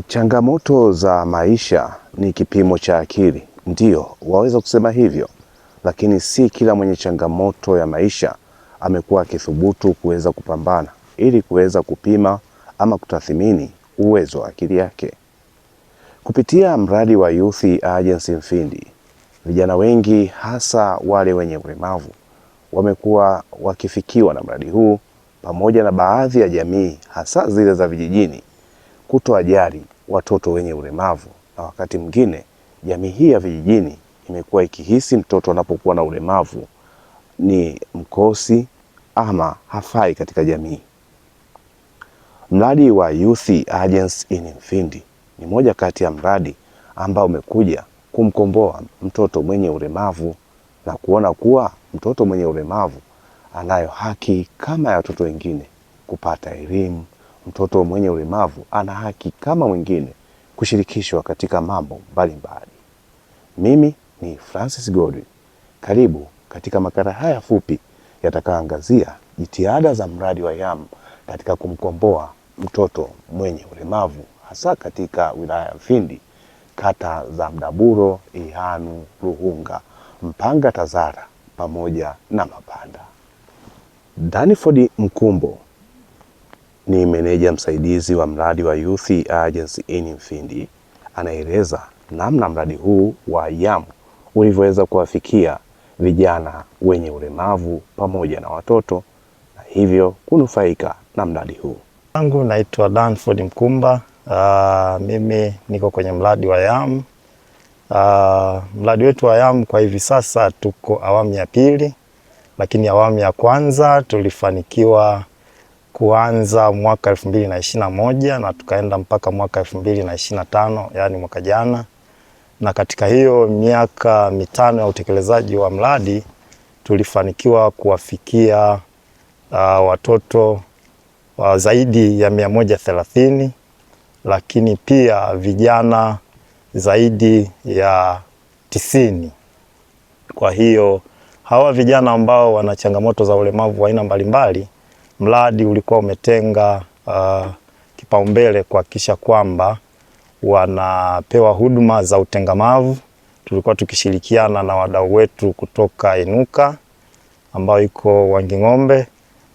Changamoto za maisha ni kipimo cha akili. Ndiyo, waweza kusema hivyo, lakini si kila mwenye changamoto ya maisha amekuwa akithubutu kuweza kupambana ili kuweza kupima ama kutathmini uwezo wa akili yake. Kupitia mradi wa Youth Agency Mfindi, vijana wengi hasa wale wenye ulemavu wamekuwa wakifikiwa na mradi huu, pamoja na baadhi ya jamii hasa zile za vijijini kutoajali watoto wenye ulemavu, na wakati mwingine jamii hii ya vijijini imekuwa ikihisi mtoto anapokuwa na ulemavu ni mkosi ama hafai katika jamii. Mradi wa Youth Agency in Mfindi ni moja kati ya mradi ambao umekuja kumkomboa mtoto mwenye ulemavu na kuona kuwa mtoto mwenye ulemavu anayo haki kama ya watoto wengine kupata elimu. Mtoto mwenye ulemavu ana haki kama mwingine kushirikishwa katika mambo mbalimbali. Mimi ni Francis Godwin. Karibu katika makala haya fupi yatakayoangazia jitihada za mradi wa YAM katika kumkomboa mtoto mwenye ulemavu hasa katika wilaya ya Mfindi, kata za Mdaburo, Ihanu, Ruhunga, Mpanga, Tazara pamoja na Mapanda. Danford Mkumbo ni meneja msaidizi wa mradi wa Youth Agency in Mfindi. Anaeleza namna mradi huu wa YAM ulivyoweza kuwafikia vijana wenye ulemavu pamoja na watoto na hivyo kunufaika na mradi huu. Yangu naitwa Danford Mkumba. Mimi niko kwenye mradi wa YAM. Mradi wetu wa YAM kwa hivi sasa tuko awamu ya pili, lakini awamu ya kwanza tulifanikiwa kuanza mwaka 2021 na tukaenda mpaka mwaka 2025, yani mwaka jana. Na katika hiyo miaka mitano ya utekelezaji wa mradi tulifanikiwa kuwafikia watoto zaidi ya 130, lakini pia vijana zaidi ya 90. Kwa hiyo hawa vijana ambao wana changamoto za ulemavu wa aina mbalimbali, mradi ulikuwa umetenga kipaumbele kuhakikisha kwamba wanapewa huduma za utengamavu. Tulikuwa tukishirikiana na wadau wetu kutoka Inuka ambao iko Wanging'ombe.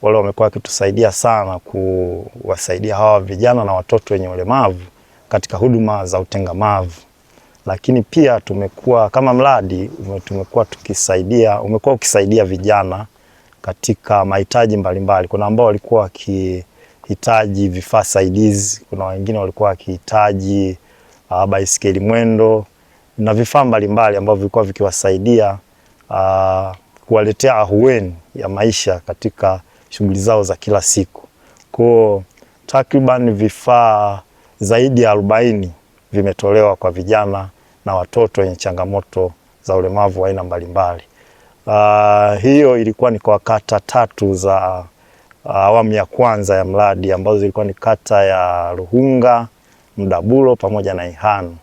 Wale wamekuwa wakitusaidia sana kuwasaidia hawa vijana na watoto wenye ulemavu katika huduma za utengamavu. Lakini pia tumekuwa kama mradi umekuwa ukisaidia vijana katika mahitaji mbalimbali. Kuna ambao walikuwa wakihitaji vifaa saidizi, kuna wengine walikuwa wakihitaji baisikeli mwendo na vifaa mbalimbali ambavyo vilikuwa vikiwasaidia kuwaletea ahueni ya maisha katika shughuli zao za kila siku. Kwa takriban vifaa zaidi ya 40 vimetolewa kwa vijana na watoto wenye changamoto za ulemavu wa aina mbalimbali. Hiyo ilikuwa ni kwa kata 3 za awamu ya kwanza ya mradi, ambazo zilikuwa ni kata ya Ruhunga, Mdaburo pamoja na Ihanu.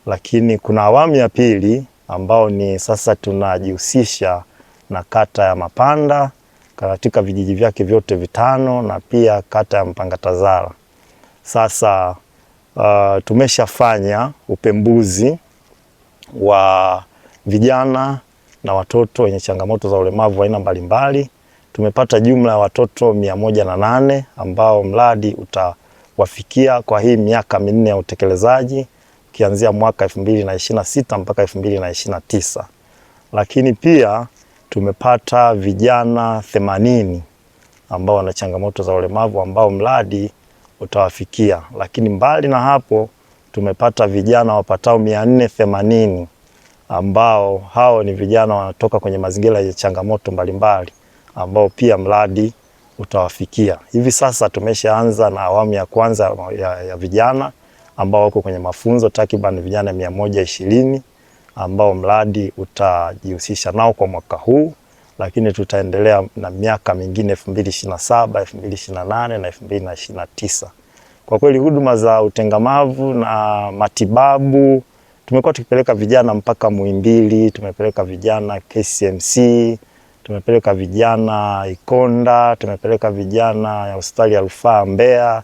Lakini kuna awamu ya pili ambao ni sasa tunajihusisha na kata ya Mapanda katika vijiji vyake vyote 5 na pia kata ya Mpanga Tazara. Sasa tumeshafanya upembuzi wa vijana na watoto wenye changamoto za ulemavu wa aina mbalimbali. Tumepata jumla ya watoto 108 ambao mradi utawafikia kwa hii miaka 4 ya utekelezaji kianzia mwaka 2026 mpaka 2029. Lakini pia tumepata vijana 80 ambao wana changamoto za ulemavu ambao mradi utawafikia. Lakini mbali na hapo tumepata vijana wapatao 480 ambao hao ni vijana wanatoka kwenye mazingira ya changamoto mbalimbali ambao pia mradi utawafikia. Hivi sasa tumeshaanza na awamu ya kwanza ya vijana ambao wako kwenye mafunzo, takriban vijana 120 ambao mradi utajihusisha nao kwa mwaka huu, lakini tutaendelea na miaka mingine 2027, 2028 na 2029. Kwa kweli huduma za utengamavu na matibabu tumekuwa tukipeleka vijana mpaka Muhimbili, tumepeleka vijana KCMC, tumepeleka vijana Ikonda, tumepeleka vijana ya hospitali ya Rufaa Mbeya.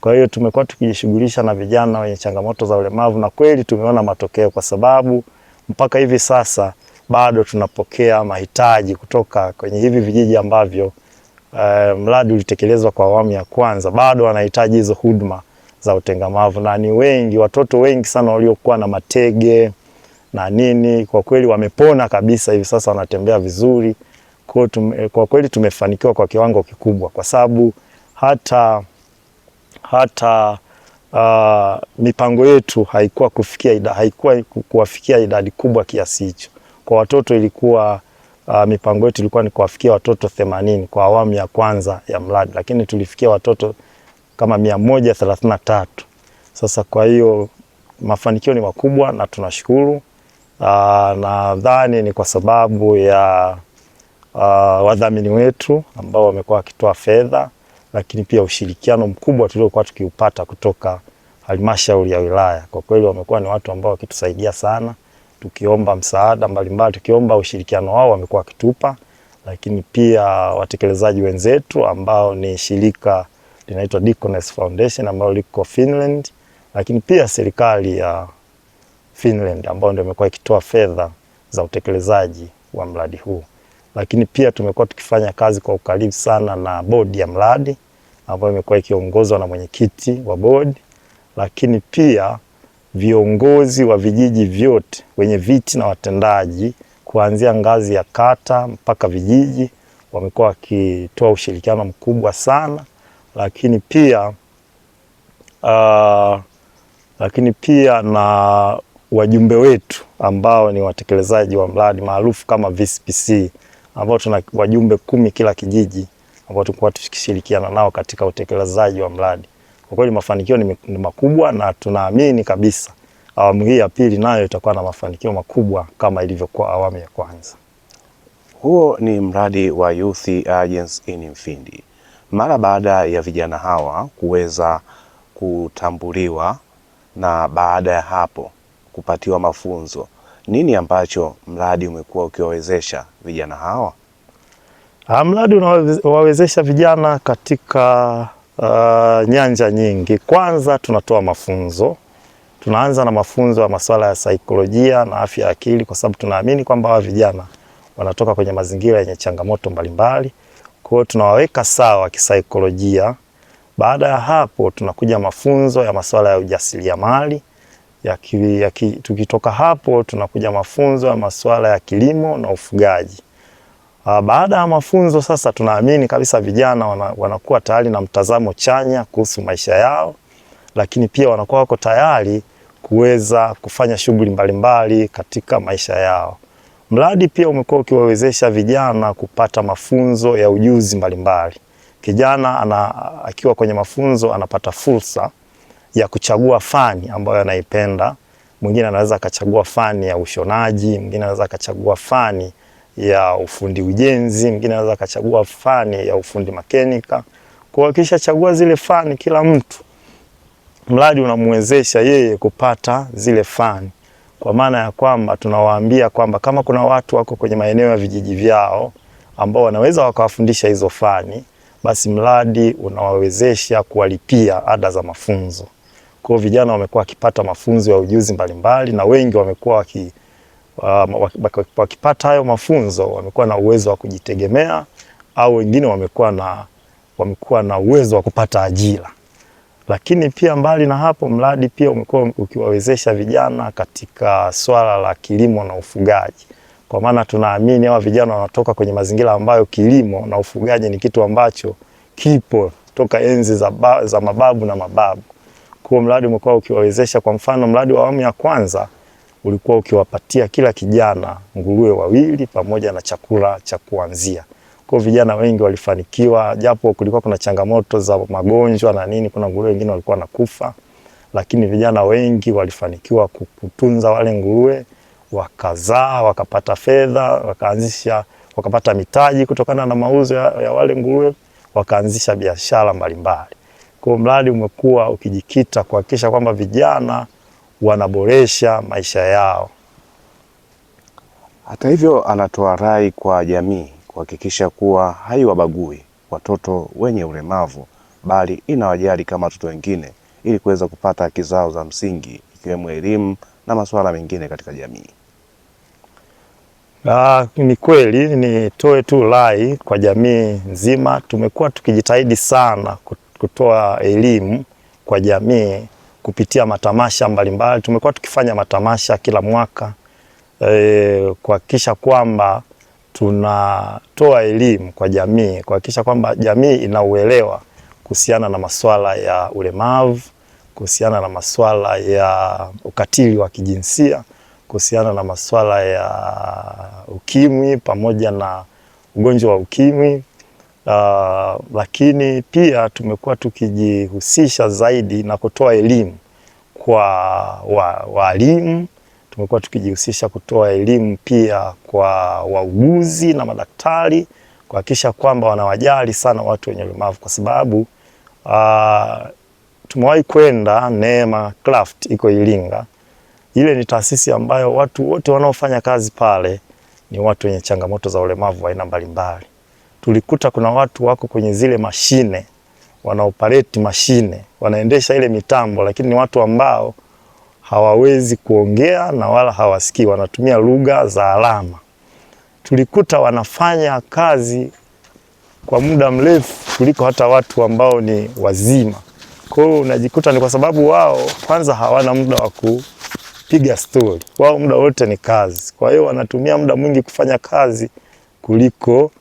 Kwa hiyo tumekuwa tukijishughulisha na vijana wenye changamoto za ulemavu, na kweli tumeona matokeo, kwa sababu mpaka hivi sasa bado tunapokea mahitaji kutoka kwenye hivi vijiji ambavyo mradi ulitekelezwa kwa awamu ya kwanza. Bado wanahitaji hizo huduma za utengamavu, na ni wengi, watoto wengi sana waliokuwa na matege na nini, kwa kweli wamepona kabisa, hivi sasa wanatembea vizuri. Kwa kweli tumefanikiwa kwa kiwango kikubwa, kwa sababu hata mipango yetu haikuwa kuwafikia idadi kubwa kiasi hicho. Kwa watoto ilikuwa mipango yetu ilikuwa ni kuwafikia watoto 80 kwa awamu ya kwanza ya mradi, lakini tulifikia watoto kama 133. Sasa kwa hiyo mafanikio ni makubwa na tunashukuru. Nadhani ni kwa sababu ya wadhamini wetu ambao wamekuwa wakitoa fedha, lakini pia ushirikiano mkubwa tuliokuwa tukiupata kutoka halmashauri ya wilaya. Kwa kweli wamekuwa ni watu ambao wakitusaidia sana, tukiomba msaada mbalimbali, tukiomba ushirikiano wao wamekuwa wakitupa, lakini pia watekelezaji wenzetu ambao ni shirika linaitwa Diaconess Foundation ambao liko Finland, lakini pia serikali ya Finland ambao ndio imekuwa ikitoa fedha za utekelezaji wa mradi huu. Lakini pia tumekuwa tukifanya kazi kwa ukaribu sana na bodi ya mradi ambayo imekuwa ikiongozwa na mwenyekiti wa bodi, lakini pia viongozi wa vijiji vyote, wenye viti na watendaji, kuanzia ngazi ya kata mpaka vijiji, wamekuwa wakitoa ushirikiano mkubwa sana. Lakini pia na wajumbe wetu ambao ni watekelezaji wa mradi maarufu kama VCPC, ambao tuna wajumbe 10 kila kijiji ambao tulikuwa tukishirikiana nao katika utekelezaji wa mradi. Kwa kweli mafanikio ni makubwa, na tunaamini kabisa awamu hii ya pili nayo itakuwa na mafanikio makubwa kama ilivyokuwa awamu ya kwanza. Huo ni mradi wa Youth Agents in Mfindi. Mara baada ya vijana hawa kuweza kutambuliwa na baada ya hapo kupatiwa mafunzo, nini ambacho mradi umekuwa ukiwawezesha vijana hawa? Mradi unawawezesha vijana katika nyanja nyingi. Kwanza tunatoa mafunzo. Tunaanza na mafunzo ya masuala ya saikolojia na afya ya akili, kwa sababu tunaamini kwamba hawa vijana wanatoka kwenye mazingira yenye changamoto mbalimbali. Kwa hiyo tunawaweka sawa kisaikolojia. Baada ya hapo tunakuja mafunzo ya masuala ya ujasiriamali. Tukitoka hapo tunakuja mafunzo ya masuala ya kilimo na ufugaji. Baada ya mafunzo sasa tunaamini kabisa vijana wanakuwa tayari na mtazamo chanya kuhusu maisha yao, lakini pia wanakuwa wako tayari kuweza kufanya shughuli mbalimbali katika maisha yao. Mradi pia umekuwa ukiwawezesha vijana kupata mafunzo ya ujuzi mbalimbali. Kijana akiwa kwenye mafunzo anapata fursa ya kuchagua fani ambayo anaipenda. Mwingine anaweza akachagua fani ya ushonaji, mwingine anaweza akachagua fani ya ufundi ujenzi, mwingine anaweza akachagua fani ya ufundi makenika. Kwa kisha chagua zile fani kila mtu, mradi unamwezesha yeye kupata zile fani. Kwa maana ya kwamba tunawaambia kwamba kama kuna watu wako kwenye maeneo ya vijiji vyao ambao wanaweza wakawafundisha hizo fani, basi mradi unawawezesha kuwalipia ada za mafunzo. Kwa vijana wamekuwa wakipata mafunzo ya ujuzi mbalimbali, na wengi wamekuwa wakipata hayo mafunzo wamekuwa na uwezo wa kujitegemea, au wengine wamekuwa na uwezo wa kupata ajira. Lakini pia mbali na hapo, mradi pia umekuwa ukiwawezesha vijana katika swala la kilimo na ufugaji. Kwa maana tunaamini hawa vijana wanatoka kwenye mazingira ambayo kilimo na ufugaji ni kitu ambacho kipo toka enzi za mababu na mababu. Kwa mradi umekuwa ukiwawezesha, kwa mfano mradi wa awamu ya kwanza ulikuwa ukiwapatia kila kijana nguruwe 2 pamoja na chakula cha kuanzia. Kwa vijana wengi walifanikiwa, japo kulikuwa kuna changamoto za magonjwa na nini, kuna nguruwe wengine walikuwa nakufa, lakini vijana wengi walifanikiwa kutunza wale nguruwe, wakazaa, wakapata fedha, wakapata mitaji kutokana na mauzo ya wale nguruwe, wakaanzisha biashara mbalimbali. Kwa mradi umekuwa ukijikita kuhakikisha kwamba vijana wanaboresha maisha yao. Hata hivyo, anatoa rai kwa jamii kuhakikisha kuwa haiwabagui watoto wenye ulemavu bali inawajali kama watoto wengine ili kuweza kupata haki zao za msingi ikiwemo elimu na masuala mengine katika jamii. Ni kweli, nitoe tu rai kwa jamii nzima. Tumekuwa tukijitahidi sana kutoa elimu kwa jamii kupitia matamasha mbalimbali. Tumekuwa tukifanya matamasha kila mwaka kuhakikisha kwamba tunatoa elimu kwa jamii, kuhakikisha kwamba jamii inauelewa kuhusiana na masuala ya ulemavu, kuhusiana na masuala ya ukatili wa kijinsia, kuhusiana na masuala ya ukimwi pamoja na ugonjwa wa ukimwi. Lakini pia tumekuwa tukijihusisha zaidi na kutoa elimu kwa walimu. Tumekuwa tukijihusisha kutoa elimu pia kwa wauguzi na madaktari, kuhakikisha kwamba wanawajali sana watu wenye ulemavu, kwa sababu tumewahi kwenda Neema Craft iko Iringa. Ile ni taasisi ambayo watu wote wanaofanya kazi pale ni watu wenye changamoto za ulemavu wa aina mbalimbali. Tulikuta kuna watu wako kwenye zile mashine, wanaoperate mashine, wanaendesha ile mitambo, lakini ni watu ambao hawawezi kuongea na wala hawasikii, wanatumia lugha za alama. Tulikuta wanafanya kazi kwa muda mrefu kuliko hata watu ambao ni wazima. Kwa hiyo unajikuta ni kwa sababu wao kwanza hawana muda wa kupiga story. Wao muda wote ni kazi. Kwa hiyo wanatumia muda mwingi kufanya kazi kuliko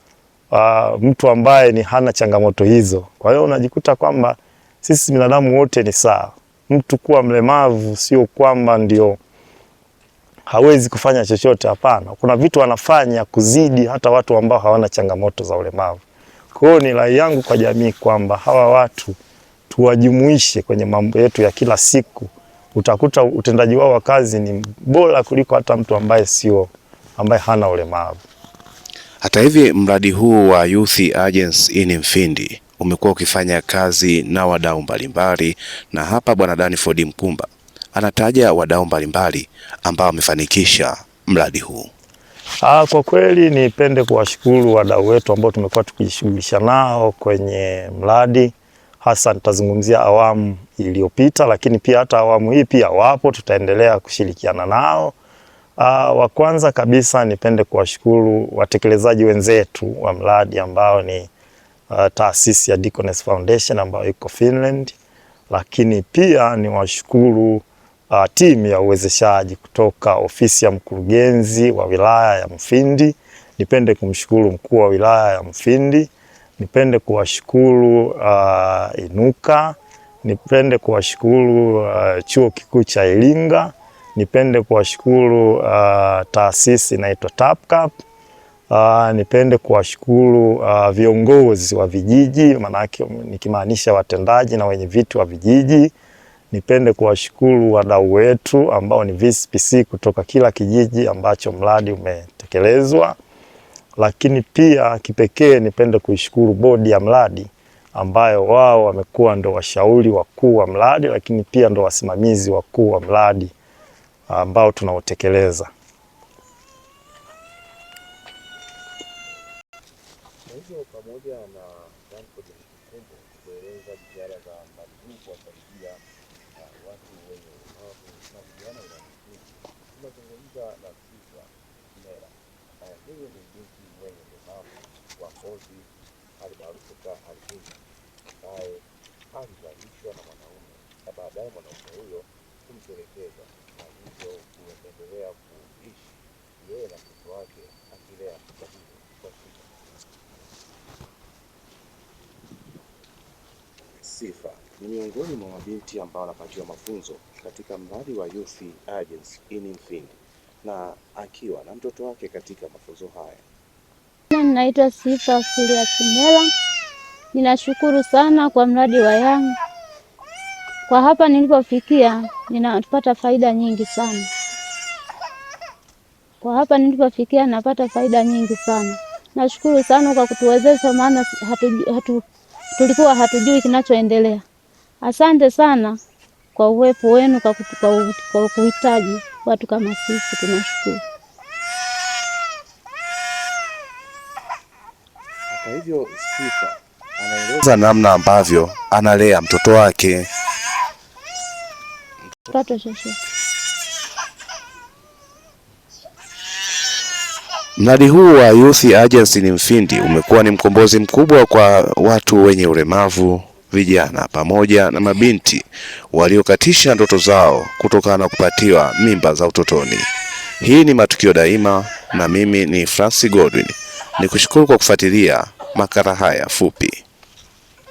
mtu ambaye ni hana changamoto hizo. Kwa hiyo unajikuta kwamba sisi binadamu wote ni sawa. Mtu kuwa mlemavu sio kwamba ndio hawezi kufanya chochote, hapana. Kuna vitu wanafanya kuzidi hata watu ambao hawana changamoto za ulemavu. Kwa hiyo ni rai yangu kwa jamii kwamba hawa watu tuwajumuishe kwenye mambo yetu ya kila siku. Utakuta utendaji wao wa kazi ni bora kuliko hata mtu ambaye hana ulemavu. Hata hivi mradi huu wa Youth Agency in Mfindi umekuwa ukifanya kazi na wadau mbalimbali, na hapa Bwana Danford Mkumba anataja wadau mbalimbali ambao wamefanikisha mradi huu. Kwa kweli nipende kuwashukuru wadau wetu ambao tumekuwa tukijishughulisha nao kwenye mradi, hasa nitazungumzia awamu iliyopita, lakini pia hata awamu hii pia wapo, tutaendelea kushirikiana nao. Wa kwanza kabisa nipende kuwashukuru watekelezaji wenzetu wa mradi ambao ni taasisi ya Deaconess Foundation ambayo iko Finland, lakini pia ni washukuru timu ya uwezeshaji kutoka ofisi ya mkurugenzi wa wilaya ya Mfindi. Nipende kumshukuru mkuu wa wilaya ya Mfindi, nipende kuwashukuru Inuka, nipende kuwashukuru chuo kikuu cha Iringa, nipende kuwashukuru taasisi inaitwa TAPCAP. Nipende kuwashukuru viongozi wa vijiji, manake nikimaanisha watendaji na wenye viti wa vijiji. Nipende kuwashukuru wadau wetu ambao ni VCPC kutoka kila kijiji ambacho mradi umetekelezwa. Lakini pia kipekee nipende kuishukuru bodi ya mradi ambayo wao wamekuwa ndo washauri wakuu wa mradi, lakini pia ndo wasimamizi wakuu wa mradi ambao tunautekeleza. Hivyo pamoja na Danford Mkumba kueleza jitihada za mradi huu kuwasaidia watu wenye ulemavu na vijana wenye tunazungumza na Sifa Kimera. Huyu ni binti mwenye ulemavu wa ngozi almaarufu albino, ambaye alizalishwa na mwanaume na baadaye mwanaume huyo kumtelekeza na hivyo kuendelea kuishi yeye na mtoto wake akilea mtoto huyo kwa shida. Sifa ni miongoni mwa mabinti ambao wanapatiwa mafunzo katika mradi wa Youth Agency in Mfindi, na akiwa na mtoto wake katika mafunzo haya. Naitwa Sifa Kimera. Ninashukuru sana kwa mradi wa Young. Kwa hapa nilipofikia ninapata faida nyingi sana. Napata faida nyingi sana. Nashukuru sana kwa kutuwezesha, maana tulikuwa hatujui kinachoendelea. Asante sana kwa uwepo wenu, kwa kuhitaji watu kama sisi, tunashukuru. Hata hivyo Sifa anaeleza namna ambavyo analea mtoto wake. Mradi huu wa Youth Agency in Mfindi umekuwa ni mkombozi mkubwa kwa watu wenye ulemavu, vijana pamoja na mabinti waliokatisha ndoto zao kutokana na kupatiwa mimba za utotoni. Hii ni Matukio Daima na mimi ni Francis Godwin. Nikushukuru kwa kufuatilia makala haya fupi.